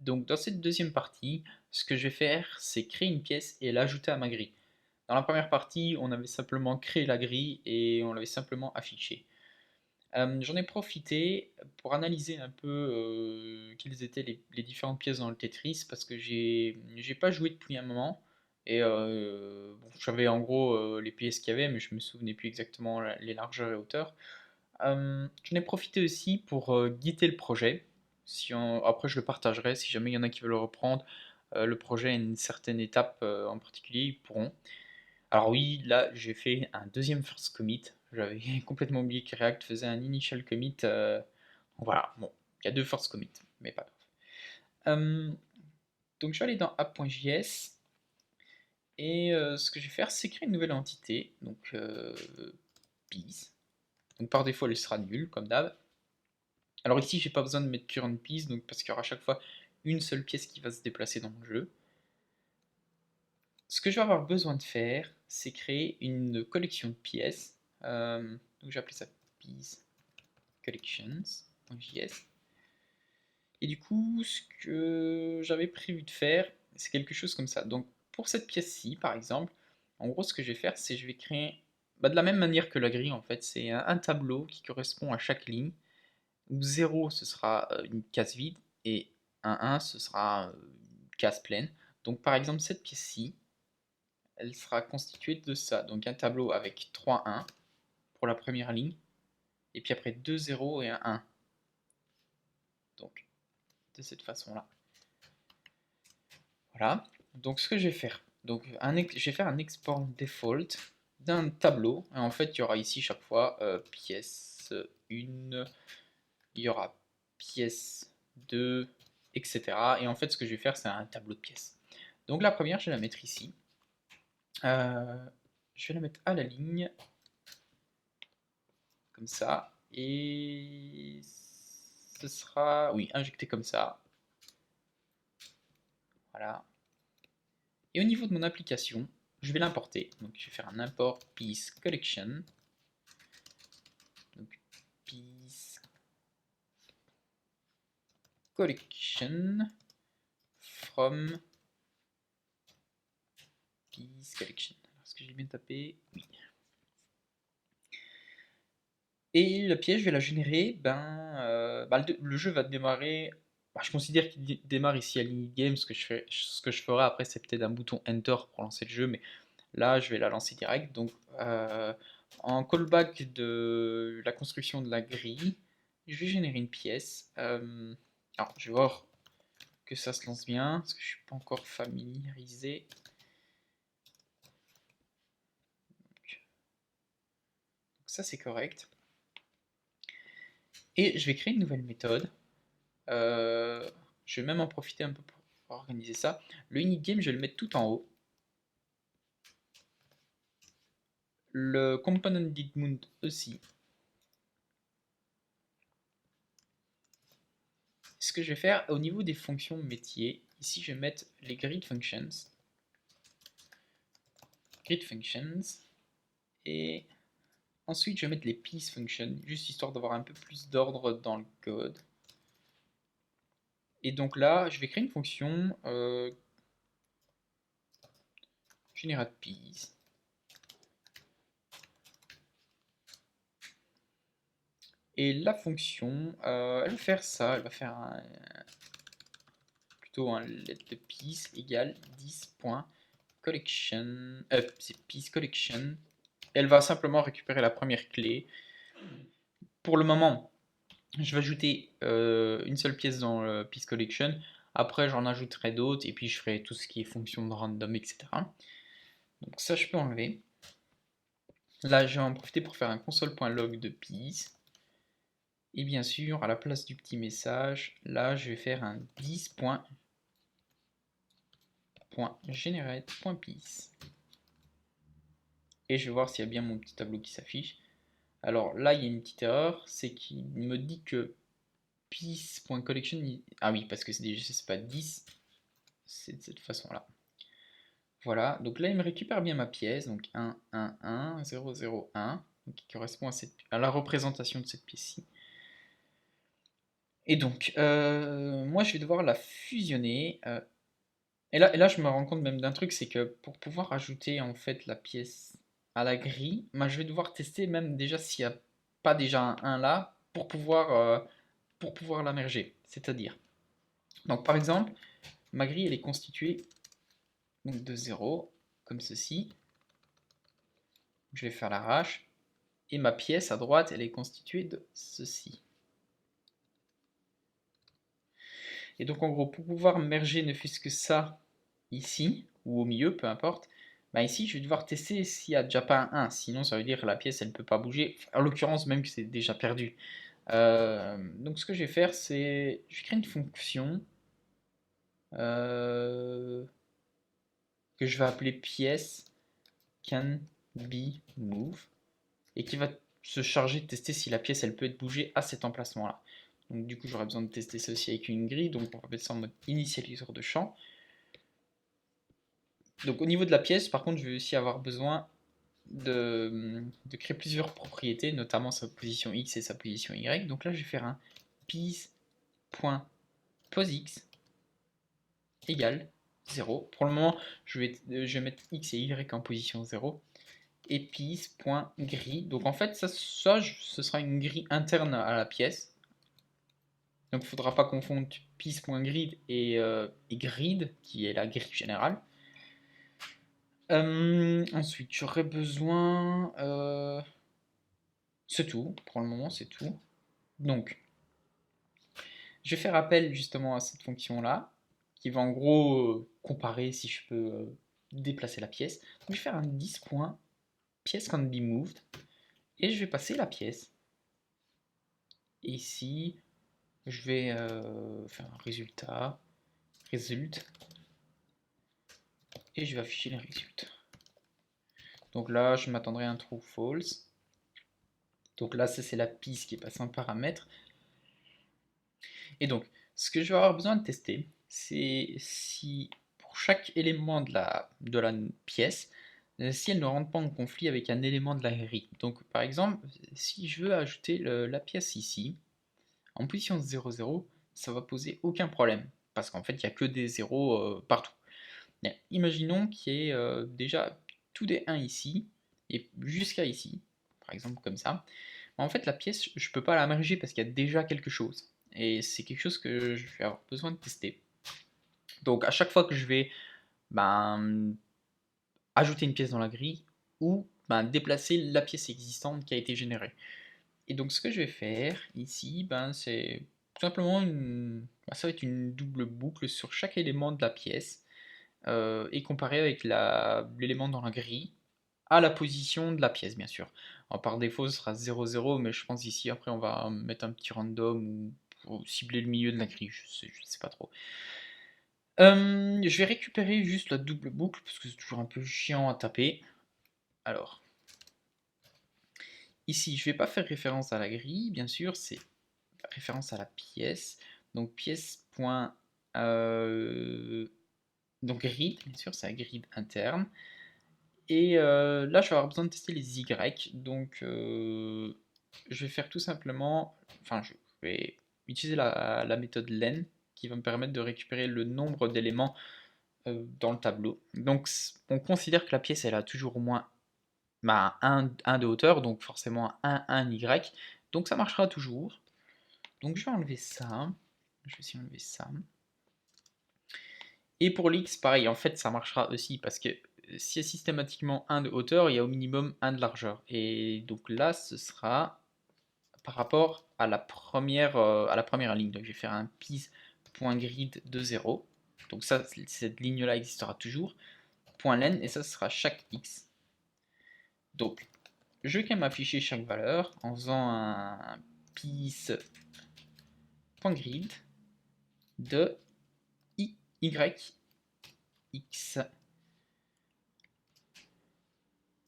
Donc dans cette deuxième partie, ce que je vais faire, c'est créer une pièce et l'ajouter à ma grille. Dans la première partie, on avait simplement créé la grille et on l'avait simplement affichée. J'en ai profité pour analyser un peu quelles étaient les différentes pièces dans le Tetris parce que j'ai pas joué depuis un moment et bon, je savais en gros les pièces qu'il y avait mais je me souvenais plus exactement les largeurs et hauteurs. J'en ai profité aussi pour guider le projet. Après je le partagerai si jamais il y en a qui veulent le reprendre. Le projet a une certaine étape en particulier, ils pourront. Alors oui, là j'ai fait un deuxième first commit. J'avais complètement oublié que React faisait un initial commit. Voilà, bon, il y a deux first commits, mais pas grave. Donc je vais aller dans app.js et ce que je vais faire, c'est créer une nouvelle entité. Donc piece. Donc par défaut, elle sera nulle comme d'hab. Alors ici, j'ai pas besoin de mettre current piece, donc parce qu'il y aura à chaque fois une seule pièce qui va se déplacer dans le jeu. Ce que je vais avoir besoin de faire, c'est créer une collection de pièces. Donc j'ai appelé ça piece collections.js. Et du coup, ce que j'avais prévu de faire, c'est quelque chose comme ça. Donc pour cette pièce-ci, par exemple, en gros, ce que je vais faire, c'est je vais créer de la même manière que la grille, en fait, c'est un tableau qui correspond à chaque ligne, où 0 ce sera une case vide et un ce sera une case pleine. Donc par exemple, cette pièce-ci, elle sera constituée de ça. Donc un tableau avec 3 1 pour la première ligne, et puis après 2 0 et un 1. Donc de cette façon-là. Voilà. Donc ce que je vais faire, donc je vais faire un export default d'un tableau. Et en fait, il y aura ici chaque fois pièce 1, il y aura pièce 2, etc. Et en fait, ce que je vais faire, c'est un tableau de pièces. Donc la première, je vais la mettre ici. Je vais la mettre à la ligne, comme ça. Et ce sera, oui, injecté comme ça. Voilà. Et au niveau de mon application, je vais l'importer. Donc je vais faire un import piece collection. Donc piece collection from piece collection. Est-ce que j'ai bien tapé? Oui. Et la pièce, je vais la générer. Le jeu va démarrer. Je considère qu'il démarre ici à l'init-game. Ce que je ferai après, c'est peut-être un bouton Enter pour lancer le jeu, mais là, je vais la lancer direct. Donc, en callback de la construction de la grille, je vais générer une pièce. Alors, je vais voir que ça se lance bien, parce que je suis pas encore familiarisé. Donc, ça, c'est correct. Et je vais créer une nouvelle méthode. Euh, je vais même en profiter un peu pour organiser ça. Le init-game, je vais le mettre tout en haut. Le component didmount aussi. Ce que je vais faire au niveau des fonctions métiers, ici je vais mettre les grid functions. Grid functions. Et ensuite je vais mettre les piece functions, juste histoire d'avoir un peu plus d'ordre dans le code. Et donc là, je vais créer une fonction generate piece. Et la fonction, elle va faire ça, elle va faire plutôt un let de piece égale 10.collection, c'est piece collection. Elle va simplement récupérer la première clé. Pour le moment, je vais ajouter une seule pièce dans le piece collection. Après, j'en ajouterai d'autres et puis je ferai tout ce qui est fonction de random, etc. Donc ça, je peux enlever. Là, je vais en profiter pour faire un console.log de piece. Et bien sûr, à la place du petit message, là, je vais faire un 10.generate.piece. Et je vais voir s'il y a bien mon petit tableau qui s'affiche. Alors là, il y a une petite erreur, c'est qu'il me dit que piece.collection. Ah oui, parce que c'est pas 10, c'est de cette façon-là. Voilà, donc là, il me récupère bien ma pièce, donc 1, 1, 1, 0, 0, 1, donc qui correspond à la représentation de cette pièce-ci. Et donc, moi je vais devoir la fusionner. Et là, je me rends compte même d'un truc, c'est que pour pouvoir ajouter en fait la pièce à la grille, moi je vais devoir tester même déjà s'il n'y a pas déjà un 1 là pour pouvoir la merger. C'est-à-dire, donc par exemple, ma grille elle est constituée donc, de 0, comme ceci. Je vais faire l'arrache. Et ma pièce à droite, elle est constituée de ceci. Et donc en gros, pour pouvoir merger ne fût-ce que ça ici, ou au milieu, peu importe, bah ici je vais devoir tester s'il n'y a déjà pas un 1, sinon ça veut dire que la pièce elle ne peut pas bouger, en l'occurrence même que c'est déjà perdu. Donc ce que je vais faire, c'est je vais créer une fonction euh, que je vais appeler pièce can be move et qui va se charger de tester si la pièce elle peut être bougée à cet emplacement là. Donc du coup j'aurai besoin de tester ceci avec une grille, donc on va mettre ça en mode initialiseur de champ. Donc au niveau de la pièce, par contre, je vais aussi avoir besoin de créer plusieurs propriétés, notamment sa position x et sa position y. Donc là, je vais faire un piece.posX égale 0. Pour le moment, je vais mettre x et y en position 0. Et piece.grille. Donc en fait, ça ce sera une grille interne à la pièce. Donc il ne faudra pas confondre piece.grid et grid, qui est la grille générale. Ensuite, j'aurais besoin. C'est tout, pour le moment, c'est tout. Donc, je vais faire appel justement à cette fonction-là, qui va en gros comparer si je peux déplacer la pièce. Donc, je vais faire un 10.piece can be moved, et je vais passer la pièce. Et ici, je vais faire un résultat, result, et je vais afficher les résultats. Donc là, je m'attendrai à un true false. Donc là, ça c'est la pièce qui est passée en paramètre. Et donc, ce que je vais avoir besoin de tester, c'est si pour chaque élément de la pièce, si elle ne rentre pas en conflit avec un élément de la grille. Donc, par exemple, si je veux ajouter la pièce ici, en position 0, 0, ça va poser aucun problème, parce qu'en fait, il n'y a que des zéros partout. Mais imaginons qu'il y ait déjà tous des 1 ici, et jusqu'à ici, par exemple comme ça. En fait, la pièce, je ne peux pas la merger parce qu'il y a déjà quelque chose. Et c'est quelque chose que je vais avoir besoin de tester. Donc à chaque fois que je vais ben, ajouter une pièce dans la grille ou déplacer la pièce existante qui a été générée. Et donc ce que je vais faire ici, c'est tout simplement ça va être une double boucle sur chaque élément de la pièce et comparer avec l'élément dans la grille à la position de la pièce, bien sûr. Alors, par défaut, ce sera 0, 0, mais je pense ici, après, on va mettre un petit random ou pour cibler le milieu de la grille, je sais pas trop. Je vais récupérer juste la double boucle, parce que c'est toujours un peu chiant à taper. Alors, ici, je vais pas faire référence à la grille, bien sûr, c'est référence à la pièce. Donc, pièce. Donc, grid, bien sûr, c'est la grid interne. Et là, je vais avoir besoin de tester les Y. Donc, je vais faire tout simplement. Enfin, je vais utiliser la méthode len qui va me permettre de récupérer le nombre d'éléments dans le tableau. Donc, on considère que la pièce, elle a toujours au moins 1 de hauteur, donc forcément un Y. Donc, ça marchera toujours. Donc, je vais enlever ça. Je vais aussi enlever ça. Et pour l'X, pareil, en fait, ça marchera aussi parce que s'il y a systématiquement 1 de hauteur, il y a au minimum 1 de largeur. Et donc là, ce sera par rapport à la première ligne. Donc je vais faire un piece.grid de 0. Donc ça, cette ligne-là existera toujours. Point .len, et ça, ce sera chaque x. Donc, je vais quand même afficher chaque valeur en faisant un piece.grid de y, x.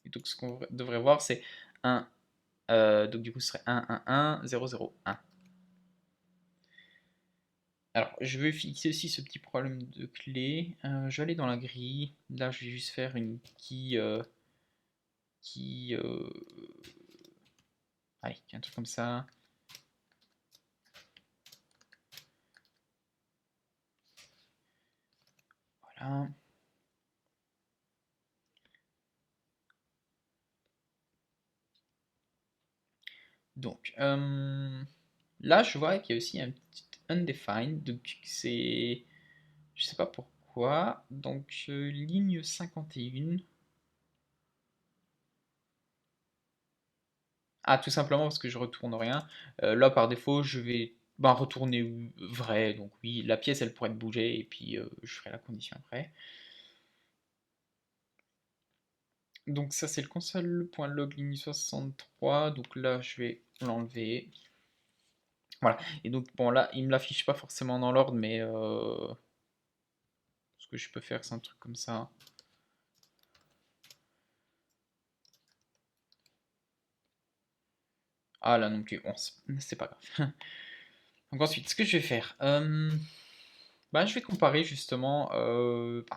Et donc ce qu'on devrait voir, c'est 1. Donc du coup, ce serait 1, 1, 1, 0, 0, 1. Alors, je vais fixer aussi ce petit problème de clé. Je vais aller dans la grille. Là, je vais juste faire une allez, un truc comme ça. Voilà. Donc, là, je vois qu'il y a aussi un petit undefined, donc c'est, je sais pas pourquoi, donc ligne 51. Ah, tout simplement parce que je retourne rien. Là, par défaut, je vais retourner vrai, donc oui, la pièce, elle pourrait bouger, et puis je ferai la condition après. Donc ça, c'est le console.log ligne 63, donc là, je vais l'enlever. Voilà, et donc bon là, il me l'affiche pas forcément dans l'ordre, mais ce que je peux faire, c'est un truc comme ça. Ah là non plus, bon, c'est pas grave. Donc ensuite, ce que je vais faire, je vais comparer justement,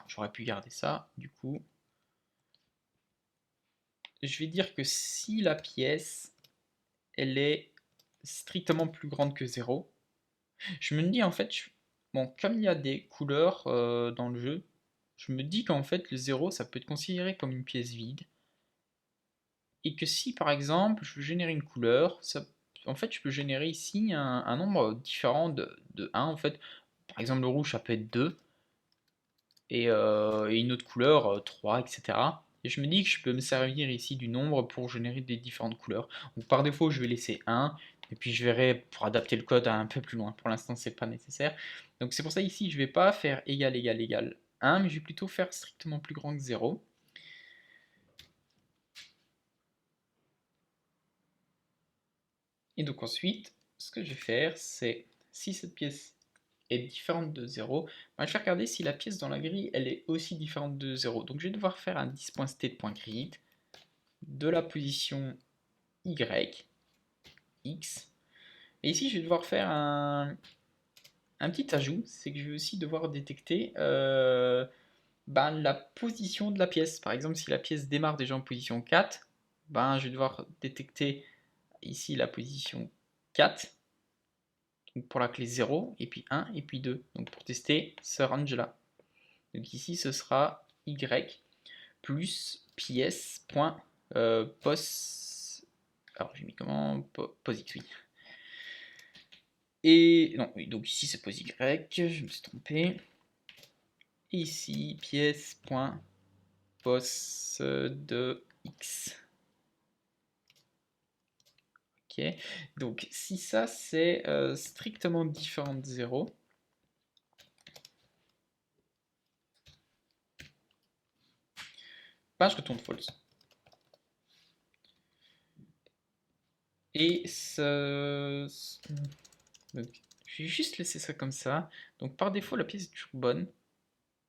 j'aurais pu garder ça, du coup. Je vais dire que si la pièce, elle est strictement plus grande que 0, je me dis en fait, bon, comme il y a des couleurs dans le jeu, je me dis qu'en fait, le 0, ça peut être considéré comme une pièce vide. Et que si par exemple je veux générer une couleur, en fait je peux générer ici un nombre différent de 1 en fait. Par exemple le rouge ça peut être 2 et une autre couleur 3, etc. Et je me dis que je peux me servir ici du nombre pour générer des différentes couleurs. Donc par défaut je vais laisser 1 et puis je verrai pour adapter le code un peu plus loin. Pour l'instant c'est pas nécessaire. Donc c'est pour ça ici je vais pas faire égal égal égal 1 mais je vais plutôt faire strictement plus grand que 0. Et donc ensuite, ce que je vais faire, c'est si cette pièce est différente de 0, je vais regarder si la pièce dans la grille, elle est aussi différente de 0. Donc je vais devoir faire un 10.state.grid de la position y, x. Et ici, je vais devoir faire un petit ajout, c'est que je vais aussi devoir détecter la position de la pièce. Par exemple, si la pièce démarre déjà en position 4, je vais devoir détecter ici la position 4. Donc pour la clé 0, et puis 1, et puis 2. Donc pour tester ce range-là. Donc ici, ce sera y plus pièce.pos. Alors j'ai mis comment PosX, oui. Et non, oui, donc ici c'est pos y, je me suis trompé. Et ici, pièce.pos de x. Ok, donc si ça c'est strictement différent de 0, je retourne false. Et donc, je vais juste laisser ça comme ça. Donc par défaut, la pièce est toujours bonne.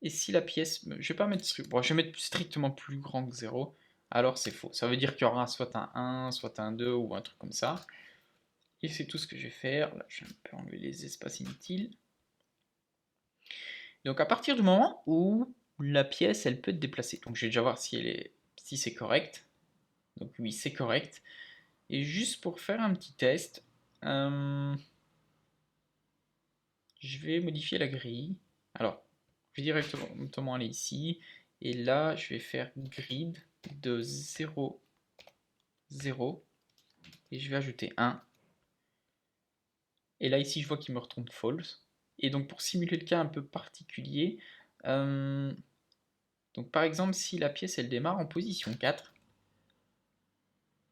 Et si la pièce, je vais pas mettre, bon, je vais mettre strictement plus grand que 0, alors c'est faux. Ça veut dire qu'il y aura soit un 1, soit un 2 ou un truc comme ça. Et c'est tout ce que je vais faire. Là, je vais un peu enlever les espaces inutiles. Donc à partir du moment où la pièce, elle peut être déplacée. Donc je vais déjà voir si c'est correct. Donc oui, c'est correct. Et juste pour faire un petit test, je vais modifier la grille. Alors, je vais directement aller ici. Et là, je vais faire grid de 0, 0. Et je vais ajouter 1. Et là, ici, je vois qu'il me retourne false. Et donc, pour simuler le cas un peu particulier, donc par exemple, si la pièce, elle démarre en position 4,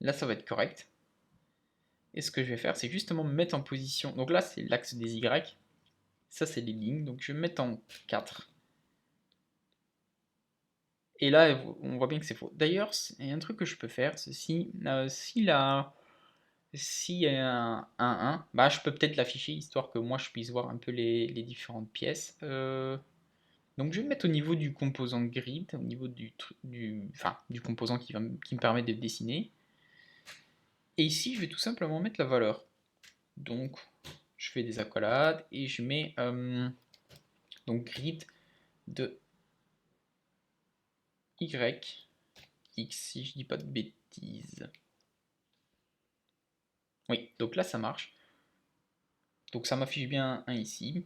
là, ça va être correct. Et ce que je vais faire, c'est justement me mettre en position. Donc là, c'est l'axe des Y. Ça, c'est les lignes. Donc je vais me mettre en 4. Et là, on voit bien que c'est faux. D'ailleurs, il y a un truc que je peux faire, c'est si y a un 1, je peux peut-être l'afficher, histoire que moi je puisse voir un peu les différentes pièces. Donc je vais me mettre au niveau du composant grid, au niveau du composant qui me permet de dessiner. Et ici, je vais tout simplement mettre la valeur. Donc, je fais des accolades et je mets donc grid de y, x, si je dis pas de bêtises. Oui, donc là ça marche. Donc ça m'affiche bien un ici.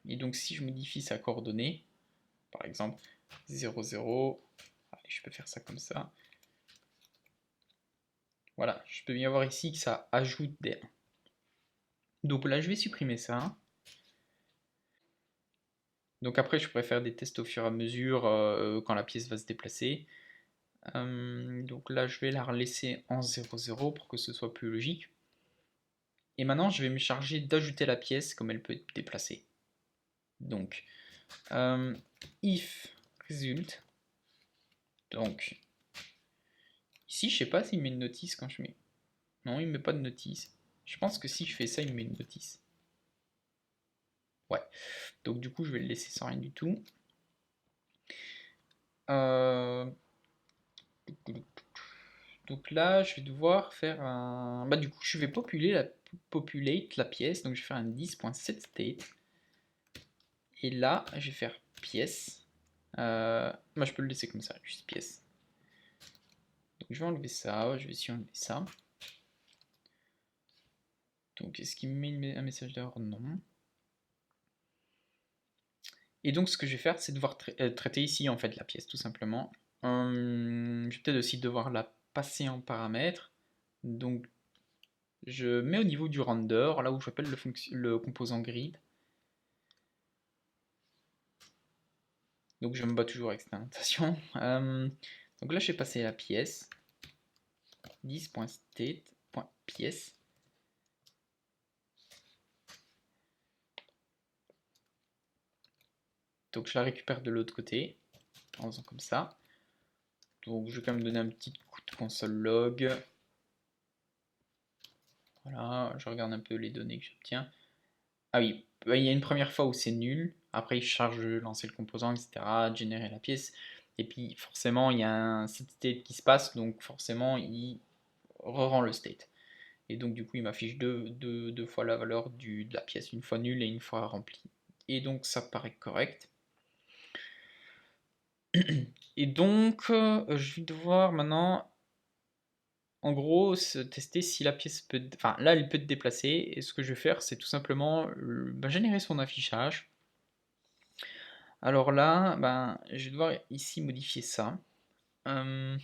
Et donc si je modifie sa coordonnée, par exemple 0, 0. Allez, je peux faire ça comme ça. Voilà, je peux bien voir ici que ça ajoute des 1. Donc là, je vais supprimer ça. Donc après, je pourrais faire des tests au fur et à mesure quand la pièce va se déplacer. Donc là, je vais la laisser en 0, 0 pour que ce soit plus logique. Et maintenant, je vais me charger d'ajouter la pièce comme elle peut être déplacée. Donc, if result. Donc, ici, je sais pas s'il met une notice quand je mets. Non, il met pas de notice. Je pense que si je fais ça, il met une notice. Ouais. Donc du coup, je vais le laisser sans rien du tout. Donc là, je vais devoir faire un... Bah du coup, je vais populate la pièce. Donc je vais faire un 10.setState. Et là, je vais faire pièce. Moi, je peux le laisser comme ça, juste pièce. Donc je vais enlever ça, je vais aussi enlever ça. Donc est-ce qu'il me met un message d'erreur? Non. Et donc ce que je vais faire, c'est devoir traiter ici en fait la pièce tout simplement. Je vais peut-être aussi devoir la passer en paramètre. Donc je mets au niveau du render, là où j'appelle le composant grid. Donc je me bats toujours avec cette annotation. Donc là je vais passer la pièce 10.state.pièce. Donc je la récupère de l'autre côté en faisant comme ça. Donc je vais quand même donner un petit coup de console log. Voilà, je regarde un peu les données que j'obtiens. Ah oui, il y a une première fois où c'est nul, après il charge de lancer le composant, etc., de générer la pièce, et puis forcément il y a un set state qui se passe, donc forcément il re-rend le state. Et donc du coup il m'affiche deux fois la valeur de la pièce, une fois nulle et une fois remplie. Et donc ça paraît correct. Et donc je vais devoir maintenant en gros tester si la pièce peut... Enfin là elle peut être déplacée, et ce que je vais faire c'est tout simplement générer son affichage. Alors là, ben, je vais devoir ici modifier ça. Ben,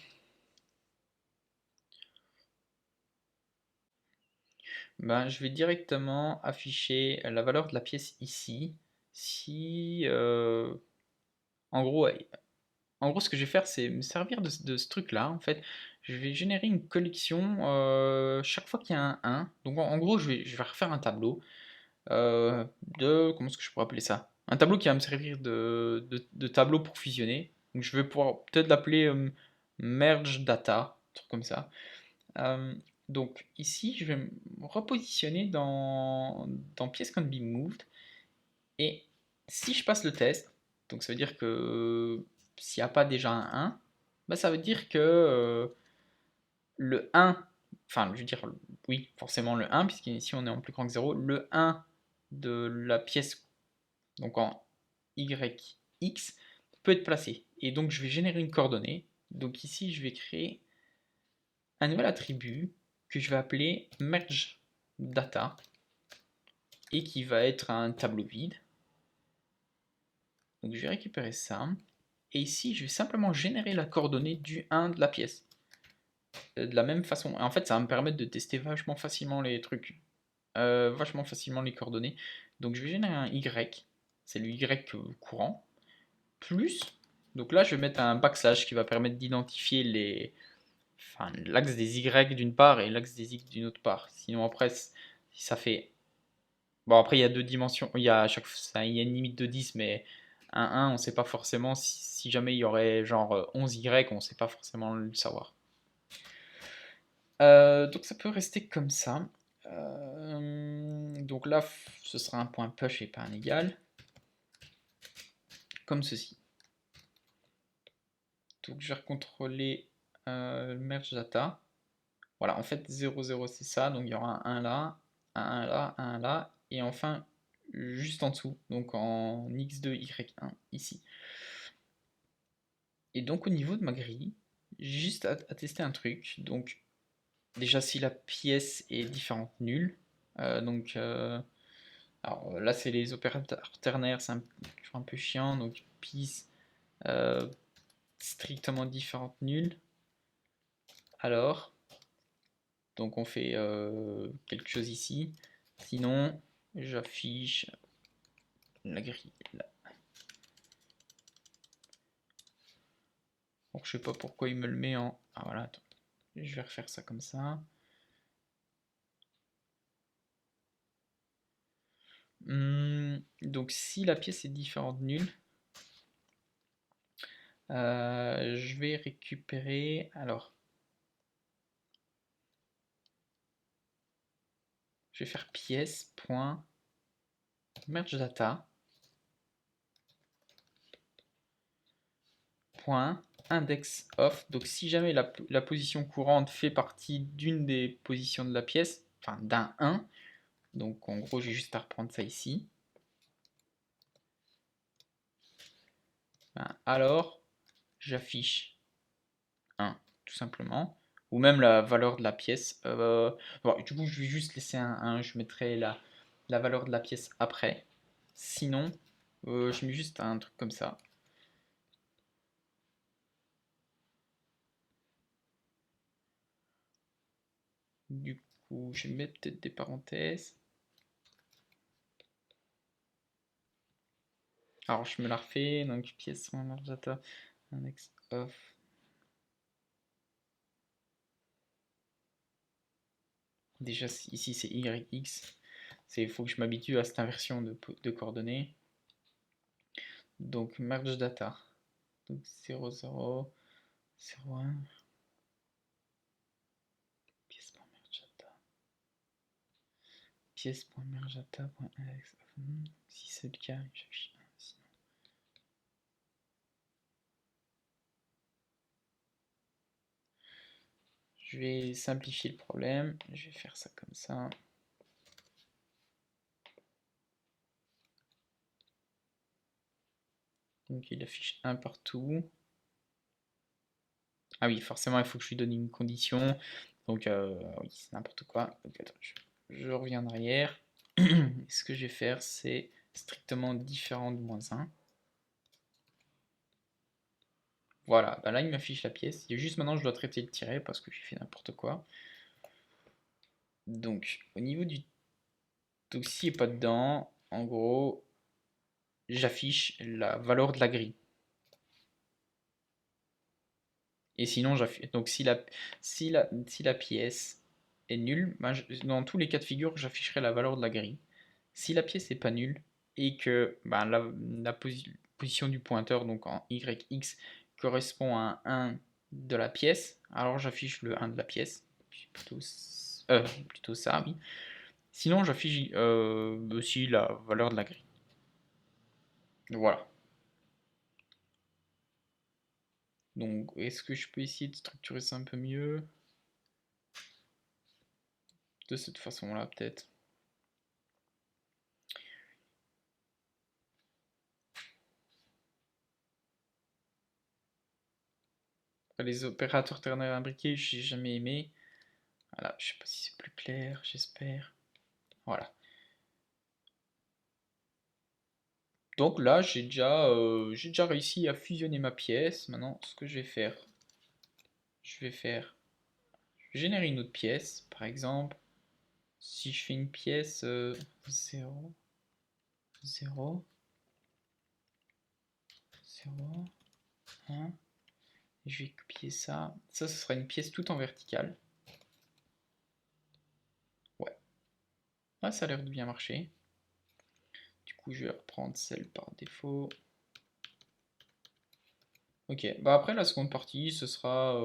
je vais directement afficher la valeur de la pièce ici. Si, en gros, ce que je vais faire, c'est me servir de ce truc-là. En fait, je vais générer une collection chaque fois qu'il y a un 1. Donc, en gros, je vais refaire un tableau comment est-ce que je pourrais appeler ça? Un tableau qui va me servir de tableau pour fusionner. Donc, je vais pouvoir peut-être l'appeler merge data, un truc comme ça. Euh, donc ici, je vais me repositionner dans pièce can be moved. Et si je passe le test, donc ça veut dire que s'il n'y a pas déjà un 1, bah ça veut dire que le 1, enfin je veux dire, oui, forcément le 1, puisqu'ici on est en plus grand que 0, le 1 de la pièce, donc en YX, peut être placé. Et donc je vais générer une coordonnée. Donc ici, je vais créer un nouvel attribut que je vais appeler merge data et qui va être un tableau vide. Donc je vais récupérer ça. Et ici, je vais simplement générer la coordonnée du 1 de la pièce. De la même façon. En fait, ça va me permettre de tester vachement facilement les trucs. Vachement facilement les coordonnées. Donc je vais générer un Y. C'est le Y courant. Plus. Donc là, je vais mettre un backslash qui va permettre d'identifier l'axe des Y d'une part et l'axe des X d'une autre part. Sinon, après, si ça fait... Bon, après, il y a deux dimensions. Il y a, il y a une limite de 10, mais un 1, on ne sait pas forcément. Si jamais il y aurait genre 11 Y, on ne sait pas forcément le savoir. Donc ça peut rester comme ça. Donc là, ce sera un point push et pas un égal. Comme ceci. Donc je vais recontrôler merge data. Voilà, en fait 0, 0 c'est ça, donc il y aura un 1 là, un 1 là, un 1 là, et enfin juste en dessous, donc en x2, y1 ici. Et donc au niveau de ma grille, j'ai juste à tester un truc, donc déjà si la pièce est différente nulle, alors là c'est les opérateurs ternaires, c'est toujours un peu chiant, donc piece euh, strictement différente nulle. Alors, donc on fait quelque chose ici. Sinon, j'affiche la grille là. Donc, je sais pas pourquoi il me le met en... Ah voilà, attends. Je vais refaire ça comme ça. Donc si la pièce est différente nulle, je vais récupérer... Alors, je vais faire pièce point merge data point index of. Donc si jamais la position courante fait partie d'une des positions de la pièce, enfin d'un 1, donc en gros j'ai juste à reprendre ça ici, ben, alors j'affiche 1 tout simplement, ou même la valeur de la pièce. Bon, du coup je vais juste laisser un 1, je mettrai la valeur de la pièce après. Sinon, je mets juste un truc comme ça. Du coup, je vais mettre peut-être des parenthèses. Alors, je me la refais. Donc, pièce merge data, index of. Déjà, ici, c'est YX. Il faut que je m'habitue à cette inversion de coordonnées. Donc, merge data. Donc, 0, 0, 0, 1. Pièce.merge data. Pièce.merge data.index of. Si c'est le cas, j'affiche 1. Sinon. Je vais simplifier le problème. Je vais faire ça comme ça. Donc, il affiche 1 partout. Ah oui, forcément, il faut que je lui donne une condition. Donc, oui, c'est n'importe quoi. Donc, attends, je reviens en arrière. Et ce que je vais faire, c'est strictement différent de -1. Voilà, bah là, il m'affiche la pièce. Il y a juste maintenant, je dois traiter le tiret parce que j'ai fait n'importe quoi. Donc, au niveau du... Donc, s'il n'est pas dedans, en gros, j'affiche la valeur de la grille. Et sinon, j'affiche... Donc, si la pièce est nulle, ben, dans tous les cas de figure, j'afficherai la valeur de la grille. Si la pièce n'est pas nulle et que ben, la position du pointeur, donc en YX, correspond à un 1 de la pièce, alors j'affiche le 1 de la pièce. Plutôt ça, oui. Sinon, j'affiche aussi la valeur de la grille. Voilà. Donc, est-ce que je peux essayer de structurer ça un peu mieux? De cette façon-là, peut-être. Les opérateurs ternaires imbriqués, j'ai jamais aimé. Voilà, je sais pas si c'est plus clair, j'espère. Voilà. Donc là, j'ai déjà réussi à fusionner ma pièce. Maintenant, ce que je vais faire, je vais générer une autre pièce. Par exemple, si je fais une pièce 0, 0, 0, 1, et je vais copier ça. Ça, ce sera une pièce tout en verticale. Ouais. Ah, ça a l'air de bien marcher. Du coup, je vais reprendre celle par défaut. Ok, bah après la seconde partie, ce sera,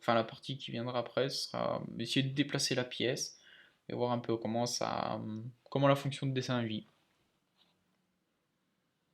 enfin la partie qui viendra après, ce sera essayer de déplacer la pièce et voir un peu comment la fonction de dessin agit.